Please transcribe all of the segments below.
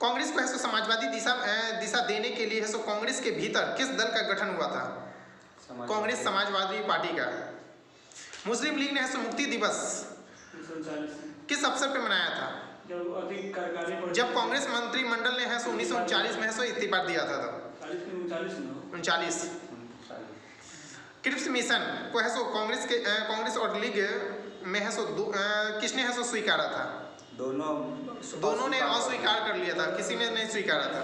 कांग्रेस को है सो समाजवादी दिशा देने के लिए है सो कांग्रेस के भीतर किस दल का गठन हुआ था? कांग्रेस समाजवादी पार्टी का। मुस्लिम लीग ने है सो मुक्ति दिवस किस अवसर पर मनाया था? जब कांग्रेस मंत्रिमंडल ने है सो 1939 में है सो इस्तीफा दिया था तब। 39। क्रिप्स मिशन को है सो कांग्रेस और लीग में है सो किसने है सो स्वीकारा था? दोनों ने अस्वीकार कर लिया था, किसी ने नहीं स्वीकारा था।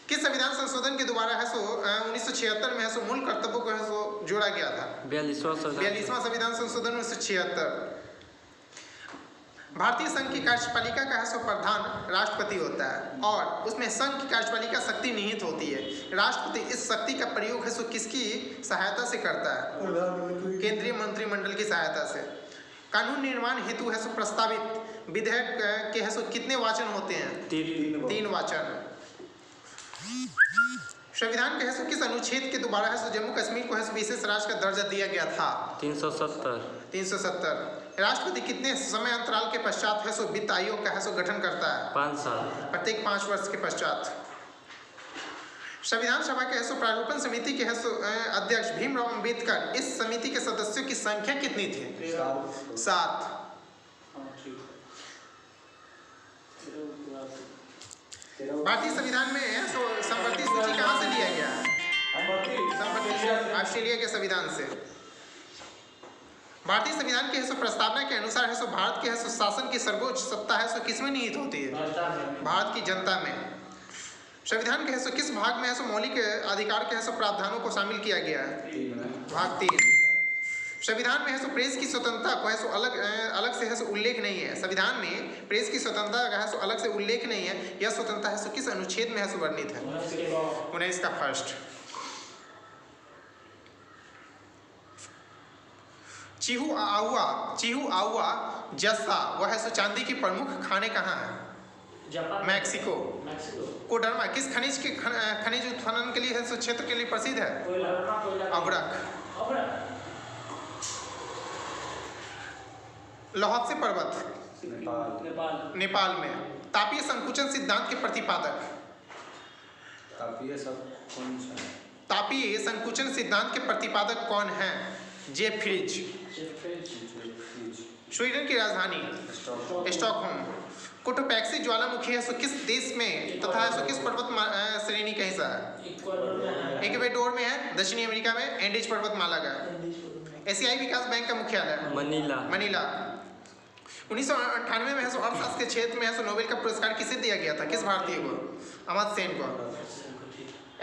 किस संविधान संशोधन के द्वारा है सो 1976 में है सो मूल कर्तव्यों को है सो जोड़ा गया था? 42वां संविधान संशोधन 1976। भारतीय संघ की कार्यपालिका का है सो प्रधान राष्ट्रपति होता है और उसमें संघ की कार्यपालिका शक्ति निहित होती है। राष्ट्रपति इस शक्ति का प्रयोग है सो किसकी सहायता से करता है? केंद्रीय मंत्रिमंडल की सहायता से। कानून निर्माण हेतु है सो प्रस्तावित विधेयक के है सो कितने वाचन होते हैं? 3 वाचन। संविधान के है सो किस अनुच्छेद के द्वारा है सो जम्मू कश्मीर को है सो विशेष राज्य का दर्जा दिया गया था? 370। राष्ट्रपति कितने समय अंतराल के पश्चात है सो वित्त आयोग का है सो गठन करता है? 5 साल। प्रत्येक 5 वर्ष के पश्चात। संविधान सभा के है सो प्रारूपण समिति के है सो अध्यक्ष भीमराव अंबेडकर, इस समिति के सदस्यों की संख्या कितनी थी? 7। भारतीय संविधान में है सो संपत्ति सूची कहाँ से लिया गया है? संपत्ति ऑस्ट्रेलिया के संविधान से। भारतीय संविधान के है सो प्रस्तावना के अनुसार है सो भारत के है सो शासन की सर्वोच्च सत्ता है सो किसमें निहित होती है? भारत की जनता में। संविधान के है सो किस भाग में है सो मौलिक अधिकार के है सो प्रावधानों को शामिल किया गया है? भाग 3। संविधान में है सो प्रेस की स्वतंत्रता को है सो अलग से है सो उल्लेख नहीं है। संविधान में प्रेस की स्वतंत्रता का है सो अलग से उल्लेख नहीं है। यह स्वतंत्रता है सो किस अनुच्छेद में है सो वर्णित है? 19 का फर्स्ट। चीहू आउआ जस्ता वह है सो चांदी की प्रमुख खाने कहाँ है? मैक्सिको। कोडरमा किस खनिज उत्खनन के लिए है सो क्षेत्र के लिए प्रसिद्ध है? अब्रक। लोहत्से पर्वत नेपाल में। तापीय संकुचन सिद्धांत के प्रतिपादक? तापीय संकुचन सिद्धांत के प्रतिपादक कौन है? जेफ्रीज। स्वीडन की राजधानी स्टॉकहोम। कोटोपैक्सी ज्वालामुखी है सो किस देश में तथा है सो किस पर्वत श्रेणी का हिस्सा है? इक्वेडोर में है, दक्षिणी अमेरिका में, एंडीज पर्वतमाला का। एशियाई विकास बैंक का मुख्यालय? मनीला। 1998 में है सो अर्थशास्त्र के क्षेत्र में है सो नोबेल का पुरस्कार किसे दिया गया था? किस भारतीय को? अमर्त्य सेन को।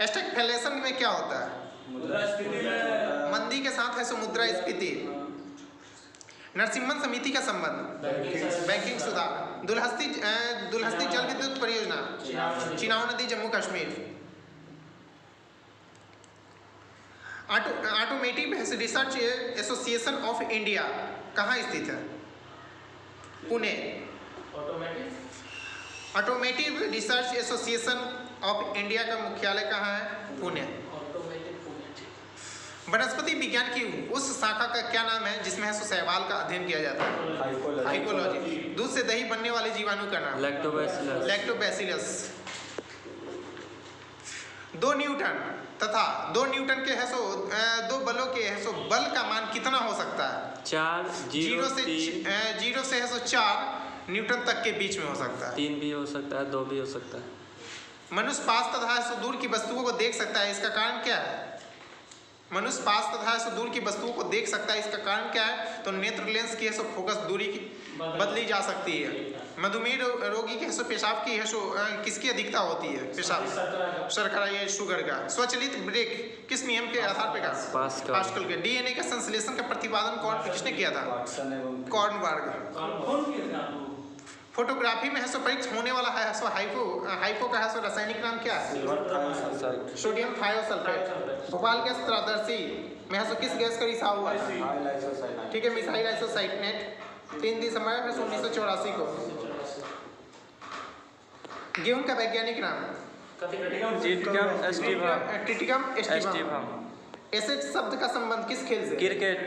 स्टैगफ्लेशन में क्या होता है? मंदी के साथ है सो मुद्रास्फीति। नरसिम्हन समिति का संबंध? बैंकिंग सुधार। दुलहस्ती जल विद्युत परियोजना? चिनाब नदी, Jammu Kashmir. Automotive research association of India कहाँ स्थित है? Pune. Automotive research association of India का मुख्यालय कहाँ है? पुणे। वनस्पति विज्ञान की उस शाखा का क्या नाम है जिसमें है सो शैवाल का अध्ययन किया जाता है? हाइकोलॉजी। दूध से दही बनने वाले जीवाणु का नाम? लैक्टोबैसिलस। 2 न्यूटन तथा 2 न्यूटन के है सो 2 बलों के है सो बल का मान कितना हो सकता है? 4 0 से है सो 4 न्यूटन तक के बीच में हो सकता है। 3 भी हो सकता है, 2 भी हो सकता है। मनुष्य पास तथा है सो दूर की वस्तुओं को देख सकता है, इसका कारण क्या है? मनुष्य पास तथा सो दूर की वस्तुओं को देख सकता है, इसका कारण क्या है? तो नेत्र लेंस की है सो फोकस दूरी की बदली जा सकती है। मधुमेह रोगी के है सो पेशाब की है सो किसकी अधिकता होती है? पेशाब शर्करा या शुगर का। स्वचालित ब्रेक किस नियम के आधार पर? पास्कल के। डीएनए का संश्लेषण का प्रतिपादन किसने किया था? कॉर्नबर्ग। फोटोग्राफी में है सो प्रयुक्त होने वाला है सो हाइपो का है सो रासायनिक नाम क्या है? Sodium thiosulphate. भोपाल गैस त्रयोदशी में है सो किस गैस का रिसाव हुआ था? ठीक है, मिथाइल आइसोसाइनेट। 3 दिसंबर 1984 को। गेहूं का वैज्ञानिक नाम? Triticum aestivum. एसेट शब्द का संबंध किस खेल से? क्रिकेट।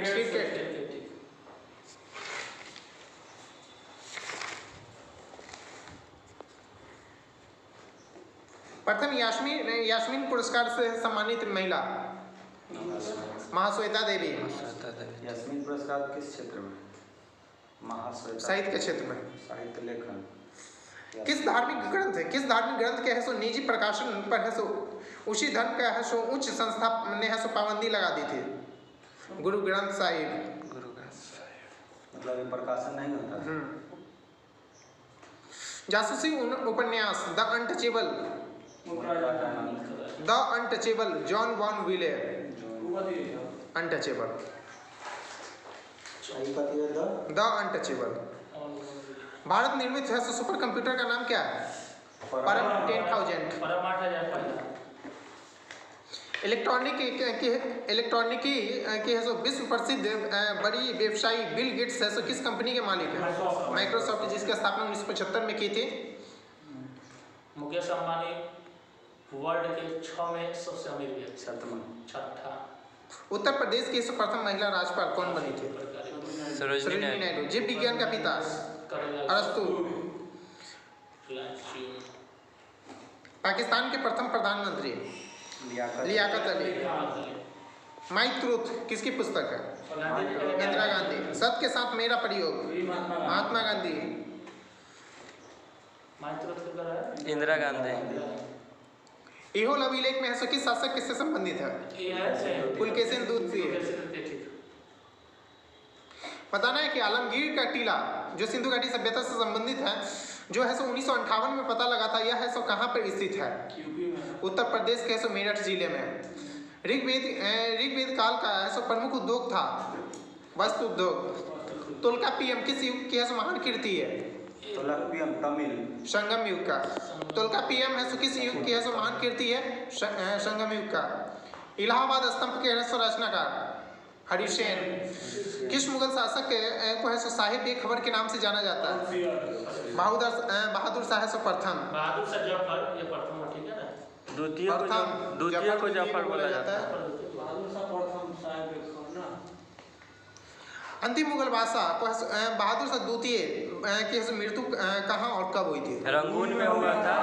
प्रथम यास्मीन पुरस्कार से सम्मानित महिला महाश्वेता देवी। यास्मीन पुरस्कार किस क्षेत्र में? महाश्वेता साहित्य के क्षेत्र में। साहित्य लेखन। किस धार्मिक ग्रंथ के है सो निजी प्रकाशन पर है सो उसी धर्म का है सो उच्च संस्था ने है सो पाबंदी लगा दी थी? गुरु ग्रंथ साहिब। मतलब ये प्रकाशन नहीं होता। जासूसी उपन्यास the Untouchable John Banville. Untouchable the Untouchable. भारत निर्मित है सुपर कंप्यूटर का नाम क्या है? परम 10,000। इलेक्ट्रॉनिकी की है सो विश्व प्रसिद्ध बड़ी व्यवसायी बिल गेट्स है सो किस कंपनी के मालिक है? माइक्रोसॉफ्ट, जिसकी स्थापना 1975 में की थी। मुकेश अंबानी वर्ल्ड के 6 में सबसे अमीर व्यक्ति। छठा। उत्तर प्रदेश की प्रथम महिला राज्यपाल कौन बनी थी? सरोजिनी नायडू। जीव विज्ञान का पिता अरस्तु। पाकिस्तान के प्रथम प्रधानमंत्री लियाकत अली। माई ट्रूथ किसकी पुस्तक है? इंदिरा गांधी। सत्य के साथ मेरा प्रयोग महात्मा गांधी। इंदिरा गांधी। इहोल अभिलेख में है सो किस शासक किससे संबंधित है? पुलकेशिन दूधसागर। बताना है कि आलमगीर का टीला जो सिंधु घाटी सभ्यता से संबंधित है, जो है सो 1958 में पता लगा था, यह है सो कहाँ पर स्थित है? उत्तर प्रदेश के है सो मेरठ जिले में। ऋग्वेद काल का है सो प्रमुख उद्योग था वस्त्र उद्योग। तोल्काप्पियम किस युग की है सो महान कृति है? तोल्काप्पियम तमिल संगम युग का। तोल्काप्पियम है सो किस युग की है सो महान कृति है? संगम युग का। इलाहाबाद स्तंभ के है सो रचनाकार हरिसेन। किस मुगल शासक को है सो साहिब ए खबर के नाम से जाना जाता है? बहादुर शाह है सो प्रथम। बहादुर शाह जफर ये प्रथम, ठीक है ना? द्वितीय को जफर बोला जाता है। अंतिम मुगल बादशाह को बहादुर शाह द्वितीय की मृत्यु कहाँ और कब हुई थी? रंगून में हुआ था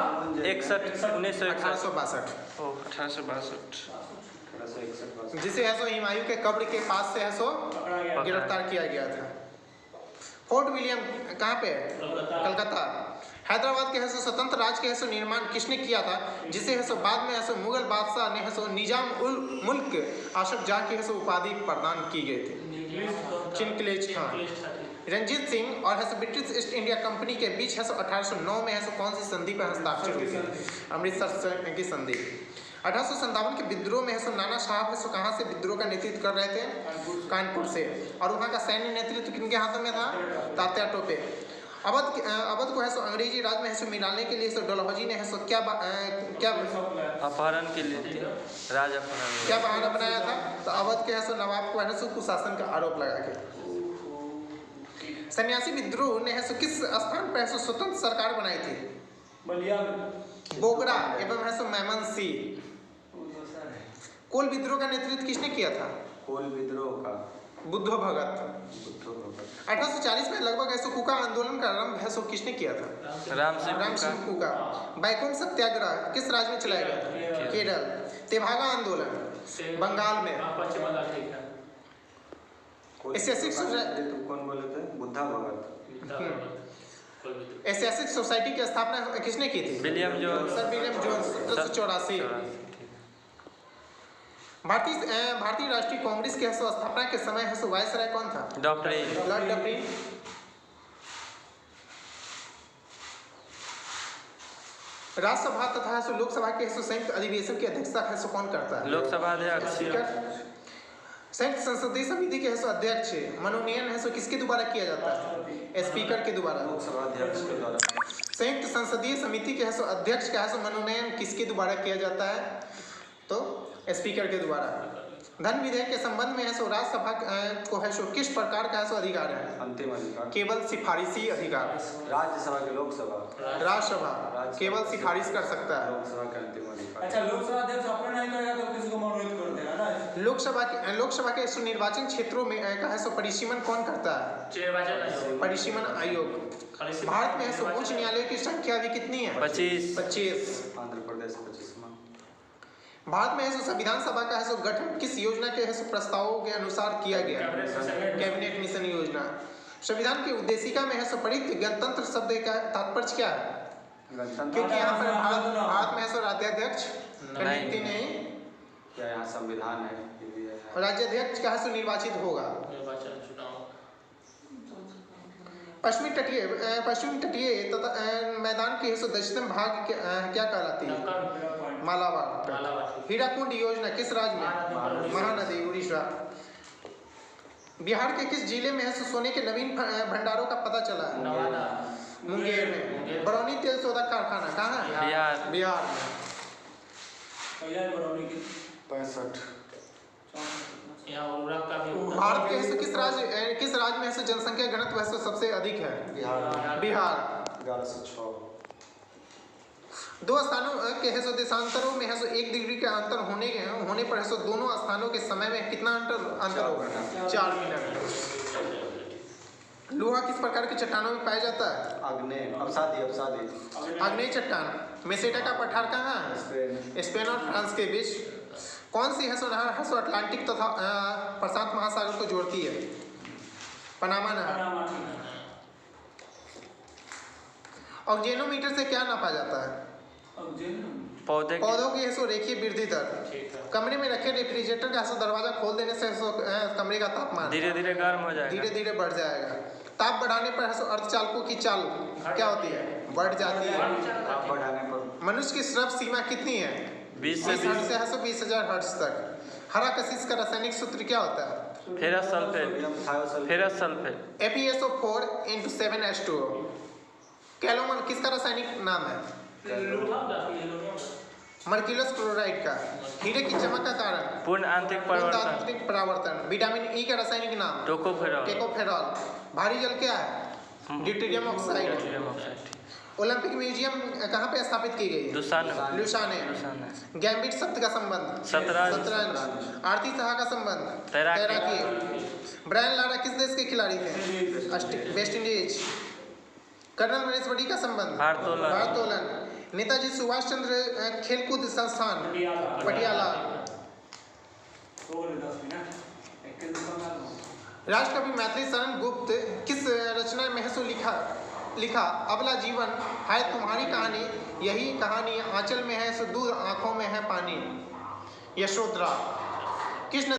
1862। जिसे है सो हुमायूं के कब्र के पास से है सो गिरफ्तार किया गया था। फोर्ट विलियम कहाँ पे है? कलकत्ता। हैदराबाद के है सो स्वतंत्र राज्य के है सो निर्माण किसने किया था, जिसे है सो बाद में है सो मुगल बादशाह ने है सो निजाम उल मुल्क आशफ जाह की है सो उपाधि प्रदान की गई थी? चिनकलेज खान। रंजीत सिंह और है so British east India company के बीच है सो 1809 में है सो कौन सी संधि पर हस्ताक्षर हुई थी? अमृतसर की संधि। 1857 के विद्रोह में है सो नाना साहब है सो कहाँ से विद्रोह का नेतृत्व कर रहे थे? कानपुर से। और वहाँ का सैन्य नेतृत्व किनके हाथों में था? तात्या टोपे। अवध को है सो अंग्रेजी राज में है सो मिलाने के लिए सो डलहौजी ने है सो क्या अपहरण के लिए थी, राज अपहरण। क्या बहाना बनाया था? तो अवध के है सो नवाब को है सो कुशासन का आरोप लगा के। सन्यासी विद्रोह ने है सो किस स्थान पर है सो स्वतंत्र सरकार बनाई थी? बोगरा एवं है सो मैमनसी। कोल विद्रोह का नेतृत्व किसने किया था? कोल विद्रोह का बुद्ध भगत। 1840 में लगभग है सो कुका आंदोलन का आरंभ है सो किसने किया था? राम सिंह कुका। बैकुंठ सत्याग्रह किस राज्य में चलाया गया था? केरल। तेभागा आंदोलन बंगाल में। कौन बोले थे? बुद्धा भगत। ऐतिहासिक सोसाइटी की स्थापना किसने की थी? William Jones. Sir William Jones 1784। भारतीय राष्ट्रीय कांग्रेस के स्थापना के समय है सो वायसराय कौन था? Lord Dufferin. राज्यसभा तथा लोकसभा के संयुक्त अधिवेशन की अध्यक्षता है सो कौन करता है? लोकसभा अध्यक्ष। संयुक्त संसदीय समिति के अध्यक्ष मनोनयन है सो किसके द्वारा किया जाता है? स्पीकर के द्वारा। लोकसभा अध्यक्ष के द्वारा। संयुक्त संसदीय समिति के अध्यक्ष का मनोनयन किसके द्वारा किया जाता है? तो स्पीकर के द्वारा। धन विधेयक के संबंध में है सो राज्यसभा को है सो किस प्रकार का है सो अधिकार है? अंतिम अधिकार। केवल सिफारिशी अधिकार। राज्यसभा की लोकसभा। राज्यसभा केवल सिफारिश कर सकता है। लोकसभा के अंतिम अधिकार। अच्छा, लोकसभा अध्यक्ष अपना नहीं करेगा तो किसी को मनोनीत कर देगा ना। लोकसभा के सो निर्वाचन क्षेत्रों में का है सो परिसीमन कौन करता है? निर्वाचन आयोग। परिसीमन आयोग। भारत में है सो उच्च न्यायालय की संख्या भी कितनी है? 25। आंध्र प्रदेश 25वां। भारत में है सो संविधान सभा का है सो गठन किस योजना के है सो प्रस्तावों के अनुसार किया गया? कैबिनेट मिशन योजना। संविधान की उद्देशिका में है सो परित गणतंत्र शब्द का तात्पर्य क्या है? क्योंकि यहाँ पर भारत में है सो राज्याध्यक्ष नहीं, क्या यहाँ संविधान है? राज्याध्यक्ष का है सो निर्वाचित होगा। निर्वाचन चुनाव। पश्चिमी तटीय तथा मैदान के है सो दक्षिण भाग क्या कहलाती है? मालाबार। हीराकुंड योजना किस राज्य में? महानदी, उड़ीसा। बिहार के किस जिले में है सो सोने के नवीन भंडारों का पता चला है? नवादा। मुंगेर में। बरौनी तेल शोधक कारखाना कहाँ है? बिहार में। 65। यहाँ उर्वरक का भी। भारत के है सो किस राज्य में है सो जनसंख्या घनत्व है सो सबसे अधिक है? बिहार। 1106। दो स्थानों के है सो देशांतरों में है सो 1 डिग्री का अंतर होने पर है सो दोनों स्थानों के समय में कितना अंतर होगा? 4 मिनट। लोहा किस प्रकार की चट्टानों में पाया जाता है? आग्नेय चट्टान। मेसेटा का पठार कहाँ है? स्पेन और फ्रांस के बीच। कौन सी है सो नहर है सो अटलांटिक तथा प्रशांत महासागर को जोड़ती है? पनामा नहर। ऑक्जेनोमीटर से क्या नापा जाता है? पौधों की है सो रेखीय वृद्धि दर। कमरे में रखे रेफ्रिजरेटर का सो दरवाजा खोल देने से कमरे का तापमान धीरे धीरे गर्म हो जाएगा। धीरे धीरे बढ़ जाएगा। ताप बढ़ाने पर है सो अर्धचालकों की चाल क्या होती है? बढ़ जाती है। ताप बढ़ाने पर मनुष्य की श्रव्य सीमा कितनी है? 20 हर्ट्ज से है सो 20,000 हर्ट्ज तक। हरा कशिश का रासायनिक सूत्र क्या होता है? Ferrous sulphate. FeSO4 × 7H2O। कैलोमन किसका रासायनिक नाम है? मर्क्यूलस क्लोराइड का। हीरे की चमक का कारण? पूर्ण आंतरिक परावर्तन। विटामिन ई का रासायनिक नाम? टोकोफेरॉल। भारी जल क्या है? Deuterium oxide. ओलंपिक म्यूजियम कहाँ पे स्थापित की गई? लुसाने। गैम्बिट शब्द का संबंध? शतरंज। आरती साहा का संबंध? तैराकी। ब्रायन लारा किस देश के खिलाड़ी थे? West Indies. कर्नल महेश्वरी का संबंध? भारोत्तोलन। नेताजी सुभाष चंद्र खेलकूद संस्थान? पटियाला। राष्ट्रकवि मैथिली शरण गुप्त किस रचना में है सो लिखा अबला जीवन है तुम्हारी कहानी, यही कहानी आंचल में है सो दूर आंखों में है पानी। यशोधरा। किस